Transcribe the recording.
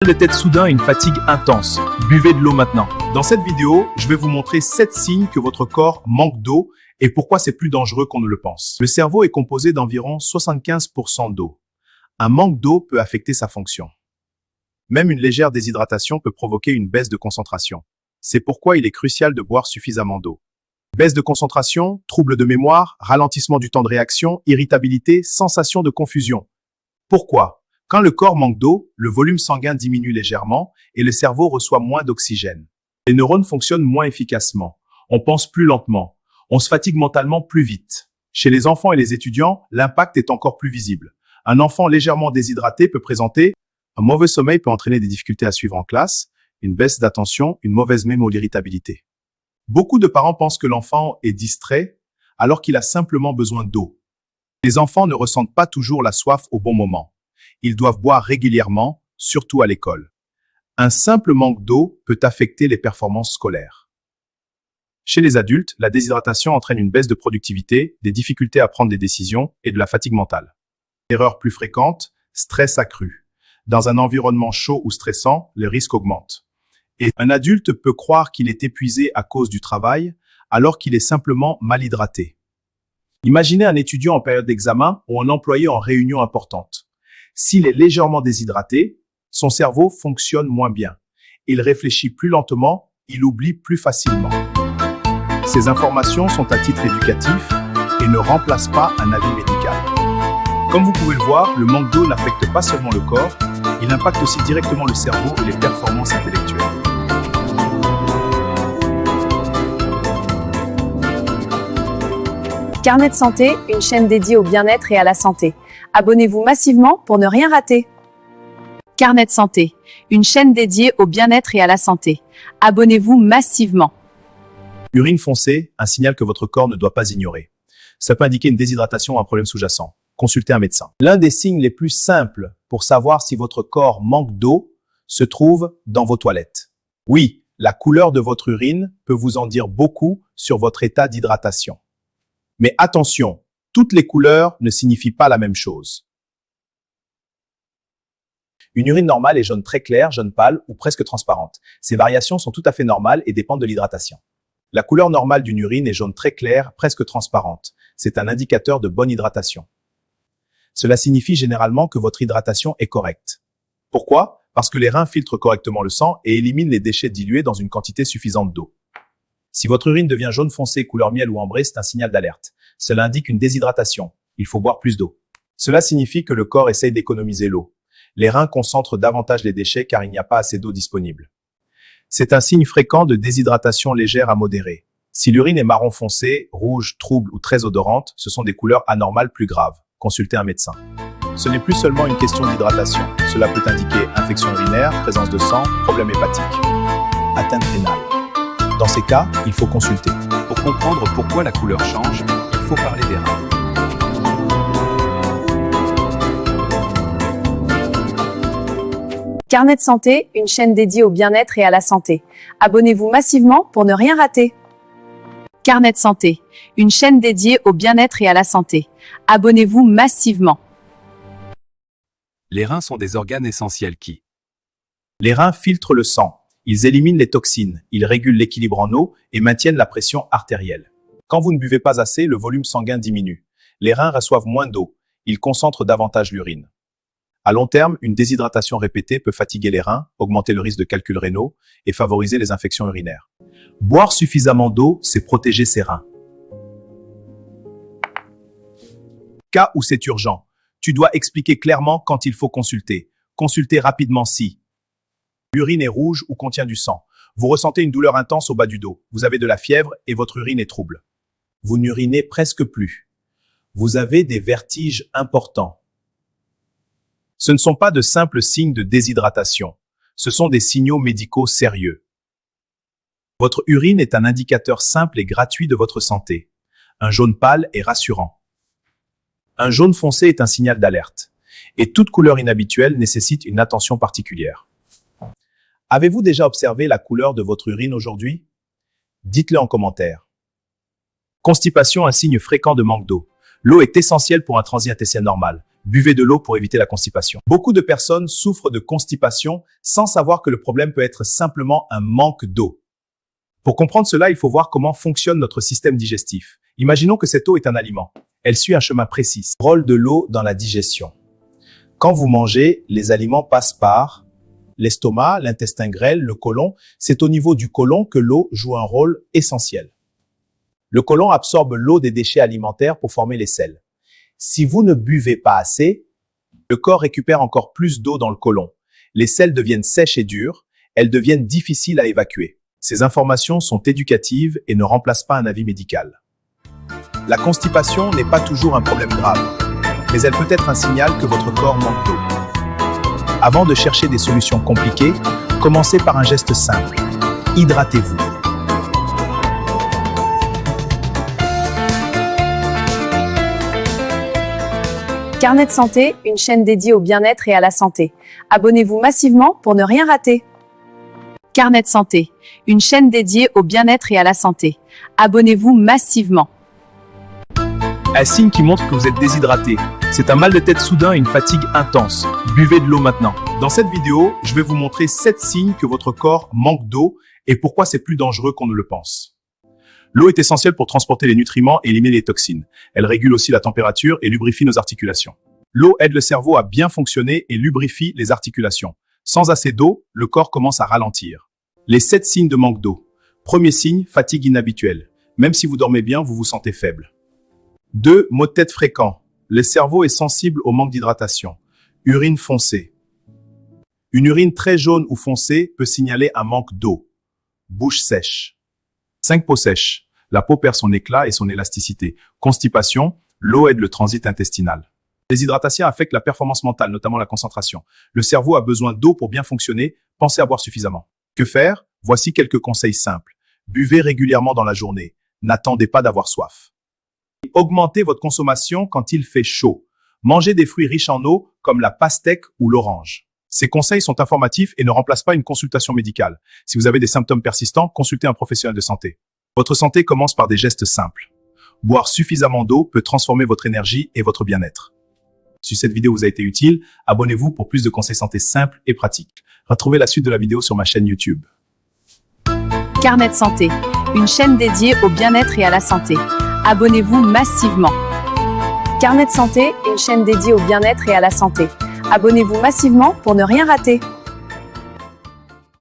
de tête soudain et une fatigue intense. Buvez de l'eau maintenant. Dans cette vidéo, je vais vous montrer 7 signes que votre corps manque d'eau et pourquoi c'est plus dangereux qu'on ne le pense. Le cerveau est composé d'environ 75% d'eau. Un manque d'eau peut affecter sa fonction. Même une légère déshydratation peut provoquer une baisse de concentration. C'est pourquoi il est crucial de boire suffisamment d'eau. Baisse de concentration, troubles de mémoire, ralentissement du temps de réaction, irritabilité, sensation de confusion. Pourquoi? Quand le corps manque d'eau, le volume sanguin diminue légèrement et le cerveau reçoit moins d'oxygène. Les neurones fonctionnent moins efficacement. On pense plus lentement. On se fatigue mentalement plus vite. Chez les enfants et les étudiants, l'impact est encore plus visible. Un enfant légèrement déshydraté peut présenter un mauvais sommeil, peut entraîner des difficultés à suivre en classe, une baisse d'attention, une mauvaise mémoire ou l'irritabilité. Beaucoup de parents pensent que l'enfant est distrait alors qu'il a simplement besoin d'eau. Les enfants ne ressentent pas toujours la soif au bon moment. Ils doivent boire régulièrement, surtout à l'école. Un simple manque d'eau peut affecter les performances scolaires. Chez les adultes, la déshydratation entraîne une baisse de productivité, des difficultés à prendre des décisions et de la fatigue mentale. Erreurs plus fréquentes, stress accru. Dans un environnement chaud ou stressant, le risque augmente. Et un adulte peut croire qu'il est épuisé à cause du travail, alors qu'il est simplement mal hydraté. Imaginez un étudiant en période d'examen ou un employé en réunion importante. S'il est légèrement déshydraté, son cerveau fonctionne moins bien. Il réfléchit plus lentement, il oublie plus facilement. Ces informations sont à titre éducatif et ne remplacent pas un avis médical. Comme vous pouvez le voir, le manque d'eau n'affecte pas seulement le corps, il impacte aussi directement le cerveau et les performances intellectuelles. Carnet de santé, une chaîne dédiée au bien-être et à la santé. Abonnez-vous massivement pour ne rien rater. Carnet de santé, une chaîne dédiée au bien-être et à la santé. Abonnez-vous massivement. Urine foncée, un signal que votre corps ne doit pas ignorer. Ça peut indiquer une déshydratation ou un problème sous-jacent. Consultez un médecin. L'un des signes les plus simples pour savoir si votre corps manque d'eau se trouve dans vos toilettes. Oui, la couleur de votre urine peut vous en dire beaucoup sur votre état d'hydratation. Mais attention, toutes les couleurs ne signifient pas la même chose. Une urine normale est jaune très clair, jaune pâle ou presque transparente. Ces variations sont tout à fait normales et dépendent de l'hydratation. La couleur normale d'une urine est jaune très clair, presque transparente. C'est un indicateur de bonne hydratation. Cela signifie généralement que votre hydratation est correcte. Pourquoi? Parce que les reins filtrent correctement le sang et éliminent les déchets dilués dans une quantité suffisante d'eau. Si votre urine devient jaune foncé, couleur miel ou ambrée, c'est un signal d'alerte. Cela indique une déshydratation. Il faut boire plus d'eau. Cela signifie que le corps essaye d'économiser l'eau. Les reins concentrent davantage les déchets car il n'y a pas assez d'eau disponible. C'est un signe fréquent de déshydratation légère à modérée. Si l'urine est marron foncé, rouge, trouble ou très odorante, ce sont des couleurs anormales plus graves. Consultez un médecin. Ce n'est plus seulement une question d'hydratation. Cela peut indiquer infection urinaire, présence de sang, problème hépatique, atteinte rénale. Dans ces cas, il faut consulter. Pour comprendre pourquoi la couleur change, il faut parler des reins. Carnet de santé, une chaîne dédiée au bien-être et à la santé. Abonnez-vous massivement pour ne rien rater. Carnet de santé, une chaîne dédiée au bien-être et à la santé. Abonnez-vous massivement. Les reins sont des organes essentiels qui Les reins filtrent le sang. Ils éliminent les toxines, ils régulent l'équilibre en eau et maintiennent la pression artérielle. Quand vous ne buvez pas assez, le volume sanguin diminue. Les reins reçoivent moins d'eau. Ils concentrent davantage l'urine. À long terme, une déshydratation répétée peut fatiguer les reins, augmenter le risque de calculs rénaux et favoriser les infections urinaires. Boire suffisamment d'eau, c'est protéger ses reins. Cas où c'est urgent, tu dois expliquer clairement quand il faut consulter. Consultez rapidement si l'urine est rouge ou contient du sang. Vous ressentez une douleur intense au bas du dos. Vous avez de la fièvre et votre urine est trouble. Vous n'urinez presque plus. Vous avez des vertiges importants. Ce ne sont pas de simples signes de déshydratation. Ce sont des signaux médicaux sérieux. Votre urine est un indicateur simple et gratuit de votre santé. Un jaune pâle est rassurant. Un jaune foncé est un signal d'alerte. Et toute couleur inhabituelle nécessite une attention particulière. Avez-vous déjà observé la couleur de votre urine aujourd'hui? Dites-le en commentaire. Constipation, un signe fréquent de manque d'eau. L'eau est essentielle pour un transit intestinal normal. Buvez de l'eau pour éviter la constipation. Beaucoup de personnes souffrent de constipation sans savoir que le problème peut être simplement un manque d'eau. Pour comprendre cela, il faut voir comment fonctionne notre système digestif. Imaginons que cette eau est un aliment. Elle suit un chemin précis. Rôle de l'eau dans la digestion. Quand vous mangez, les aliments passent par l'estomac, l'intestin grêle, le côlon. C'est au niveau du côlon que l'eau joue un rôle essentiel. Le côlon absorbe l'eau des déchets alimentaires pour former les selles. Si vous ne buvez pas assez, le corps récupère encore plus d'eau dans le côlon. Les selles deviennent sèches et dures, elles deviennent difficiles à évacuer. Ces informations sont éducatives et ne remplacent pas un avis médical. La constipation n'est pas toujours un problème grave, mais elle peut être un signal que votre corps manque d'eau. Avant de chercher des solutions compliquées, commencez par un geste simple. Hydratez-vous. Carnet Santé, une chaîne dédiée au bien-être et à la santé. Abonnez-vous massivement pour ne rien rater. Carnet Santé, une chaîne dédiée au bien-être et à la santé. Abonnez-vous massivement. Un signe qui montre que vous êtes déshydraté. C'est un mal de tête soudain et une fatigue intense. Buvez de l'eau maintenant. Dans cette vidéo, je vais vous montrer 7 signes que votre corps manque d'eau et pourquoi c'est plus dangereux qu'on ne le pense. L'eau est essentielle pour transporter les nutriments et éliminer les toxines. Elle régule aussi la température et lubrifie nos articulations. L'eau aide le cerveau à bien fonctionner et lubrifie les articulations. Sans assez d'eau, le corps commence à ralentir. Les 7 signes de manque d'eau. Premier signe, fatigue inhabituelle. Même si vous dormez bien, vous vous sentez faible. 2. Maux de tête fréquents. Le cerveau est sensible au manque d'hydratation. Urine foncée. Une urine très jaune ou foncée peut signaler un manque d'eau. Bouche sèche. 5. Peau sèche. La peau perd son éclat et son élasticité. Constipation. L'eau aide le transit intestinal. Déshydratation affecte la performance mentale, notamment la concentration. Le cerveau a besoin d'eau pour bien fonctionner. Pensez à boire suffisamment. Que faire? Voici quelques conseils simples. Buvez régulièrement dans la journée. N'attendez pas d'avoir soif. Augmentez votre consommation quand il fait chaud. Mangez des fruits riches en eau comme la pastèque ou l'orange. Ces conseils sont informatifs et ne remplacent pas une consultation médicale. Si vous avez des symptômes persistants, consultez un professionnel de santé. Votre santé commence par des gestes simples. Boire suffisamment d'eau peut transformer votre énergie et votre bien-être. Si cette vidéo vous a été utile, abonnez-vous pour plus de conseils santé simples et pratiques. Retrouvez la suite de la vidéo sur ma chaîne YouTube. Carnet Santé, une chaîne dédiée au bien-être et à la santé. Abonnez-vous massivement. Carnet Santé, une chaîne dédiée au bien-être et à la santé. Abonnez-vous massivement pour ne rien rater.